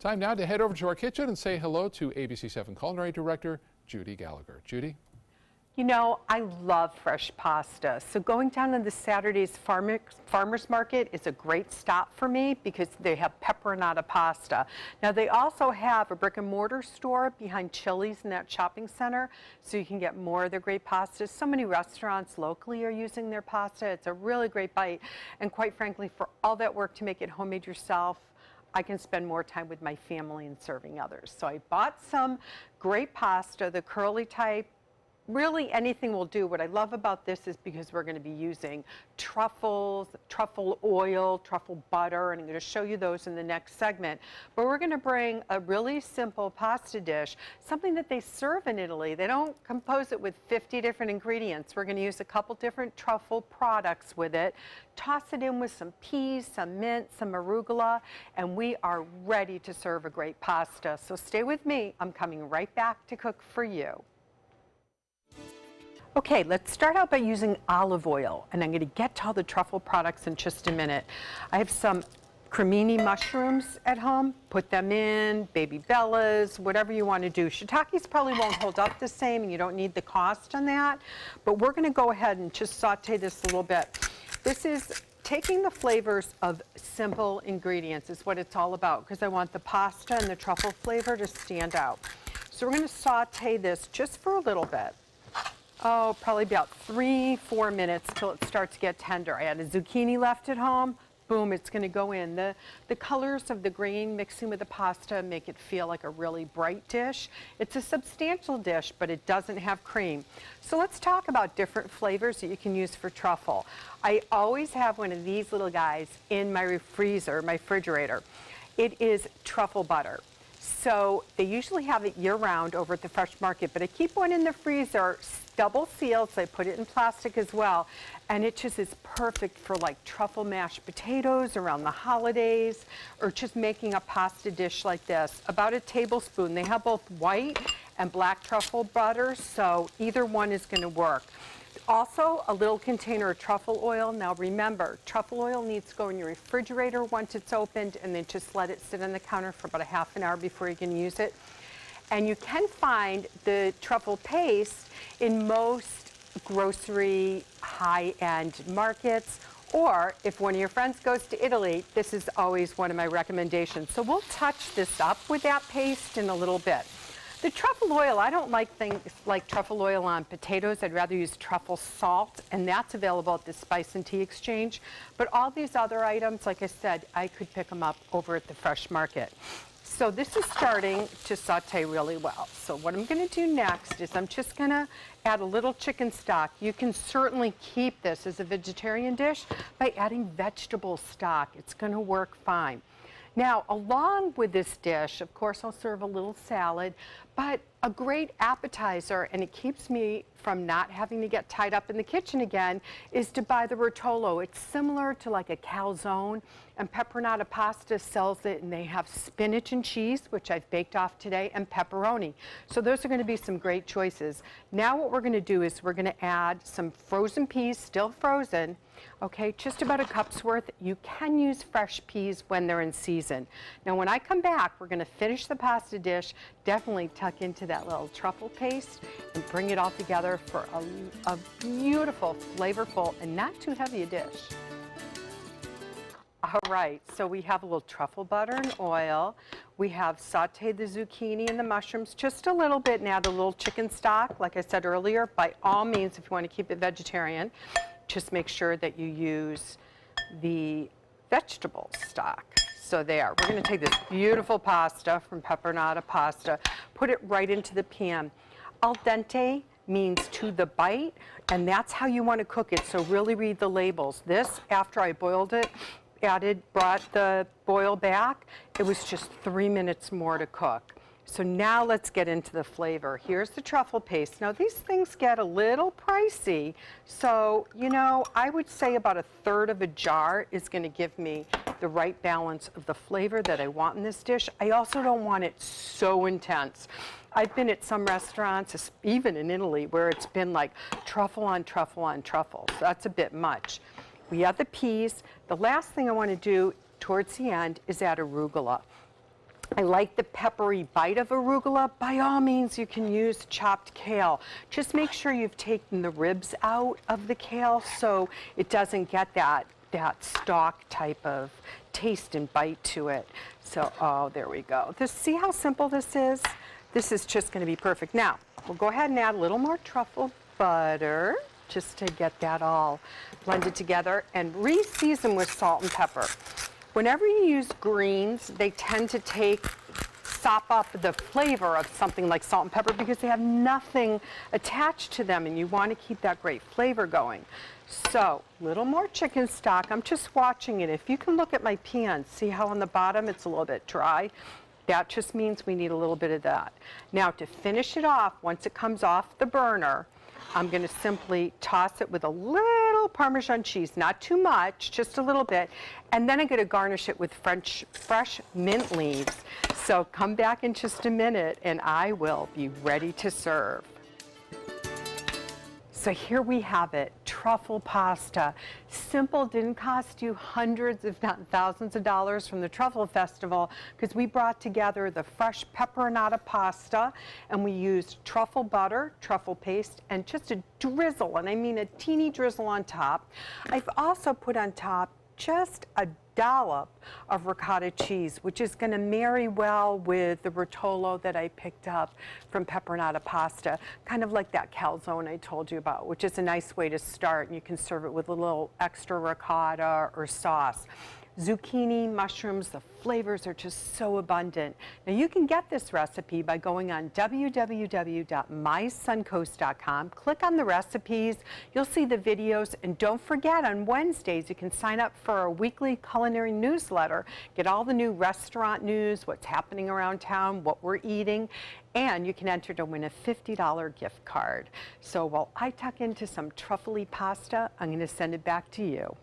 Time now to head over to our kitchen and say hello to ABC7 Culinary Director Judi Gallagher. Judi? You know, I love fresh pasta, so going down to the Saturday's Farmers Market is a great stop for me because they have pepperonata pasta. Now, they also have a brick and mortar store behind Chili's in that shopping center, so you can get more of their great pastas. So many restaurants locally are using their pasta. It's a really great bite, and quite frankly, for all that work to make it homemade yourself, I can spend more time with my family and serving others. So I bought some great pasta, the curly type. Really anything will do. What I love about this is because we're going to be using truffles, truffle oil, truffle butter, and I'm going to show you those in the next segment. But we're going to bring a really simple pasta dish, something that they serve in Italy. They don't compose it with 50 different ingredients. We're going to use a couple different truffle products with it, toss it in with some peas, some mint, some arugula, and we are ready to serve a great pasta. So stay with me. I'm coming right back to cook for you. Okay, let's start out by using olive oil, and I'm going to get to all the truffle products in just a minute. I have some cremini mushrooms at home. Put them in, baby bellas, whatever you want to do. Shiitakes probably won't hold up the same, and you don't need the cost on that, but we're going to go ahead and just saute this a little bit. This is taking the flavors of simple ingredients is what it's all about, because I want the pasta and the truffle flavor to stand out. So we're going to saute this just for a little bit. Oh, probably about 3-4 minutes till it starts to get tender. I had a zucchini left at home. Boom, it's going to go in. The colors of the green mixing with the pasta make it feel like a really bright dish. It's a substantial dish, but it doesn't have cream. So let's talk about different flavors that you can use for truffle. I always have one of these little guys in my freezer, my refrigerator. It is truffle butter. So they usually have it year-round over at the Fresh Market, but I keep one in the freezer, double sealed, so I put it in plastic as well, and it just is perfect for like truffle mashed potatoes around the holidays, or just making a pasta dish like this. About a tablespoon. They have both white and black truffle butter, so either one is going to work. Also, a little container of truffle oil. Now remember, truffle oil needs to go in your refrigerator once it's opened, and then just let it sit on the counter for about a half an hour before you can use it. And you can find the truffle paste in most grocery high-end markets, or if one of your friends goes to Italy, this is always one of my recommendations. So we'll touch this up with that paste in a little bit. The truffle oil, I don't like things like truffle oil on potatoes. I'd rather use truffle salt, and that's available at the Spice and Tea Exchange. But all these other items, like I said, I could pick them up over at the Fresh Market. So this is starting to saute really well. So what I'm going to do next is I'm just going to add a little chicken stock. You can certainly keep this as a vegetarian dish by adding vegetable stock. It's going to work fine. Now, along with this dish, of course, I'll serve a little salad, but a great appetizer, and it keeps me from not having to get tied up in the kitchen again, is to buy the rotolo. It's similar to like a calzone, and Pepperonata Pasta sells it, and they have spinach and cheese, which I've baked off today, and pepperoni. So those are going to be some great choices. Now what we're going to do is we're going to add some frozen peas, still frozen, okay, just about a cup's worth. You can use fresh peas when they're in season. Now when I come back, we're going to finish the pasta dish, definitely tuck into that little truffle paste, and bring it all together for a beautiful, flavorful, and not too heavy a dish. All right, so we have a little truffle butter and oil. We have sauteed the zucchini and the mushrooms just a little bit, and add a little chicken stock. Like I said earlier, by all means, if you want to keep it vegetarian, just make sure that you use the vegetable stock. So there, we're going to take this beautiful pasta from Pepperonata Pasta, put it right into the pan. Al dente means to the bite, and that's how you want to cook it, so really read the labels. This, after I boiled it, brought the boil back, it was just 3 minutes more to cook. So now let's get into the flavor. Here's the truffle paste. Now these things get a little pricey, so you know, I would say about 1/3 of a jar is going to give me the right balance of the flavor that I want in this dish. I also don't want it so intense. I've been at some restaurants, even in Italy, where it's been like truffle on truffle on truffle. So that's a bit much. We have the peas. The last thing I want to do towards the end is add arugula. I like the peppery bite of arugula. By all means, you can use chopped kale. Just make sure you've taken the ribs out of the kale so it doesn't get that stalk type of taste and bite to it. So, oh, there we go. See how simple this is? This is just going to be perfect. Now, we'll go ahead and add a little more truffle butter just to get that all blended together, and re-season with salt and pepper. Whenever you use greens, they tend to sop up the flavor of something like salt and pepper because they have nothing attached to them, and you want to keep that great flavor going. So, a little more chicken stock. I'm just watching it. If you can look at my pan, see how on the bottom it's a little bit dry? That just means we need a little bit of that. Now, to finish it off, once it comes off the burner, I'm going to simply toss it with a little Parmesan cheese, not too much, just a little bit, and then I'm going to garnish it with fresh mint leaves. So come back in just a minute and I will be ready to serve. So here we have it, truffle pasta. Simple, didn't cost you hundreds if not thousands of dollars from the Truffle Festival because we brought together the fresh pepperonata pasta and we used truffle butter, truffle paste, and just a drizzle, and I mean a teeny drizzle on top. I've also put on top just a dollop of ricotta cheese, which is going to marry well with the rotolo that I picked up from pepperonata pasta, kind of like that calzone I told you about, which is a nice way to start, and you can serve it with a little extra ricotta or sauce. Zucchini, mushrooms, the flavors are just so abundant. Now you can get this recipe by going on www.mysuncoast.com, click on the recipes, you'll see the videos, and don't forget on Wednesdays you can sign up for our weekly culinary newsletter, get all the new restaurant news, what's happening around town, what we're eating, and you can enter to win a $50 gift card. So while I tuck into some truffly pasta, I'm going to send it back to you.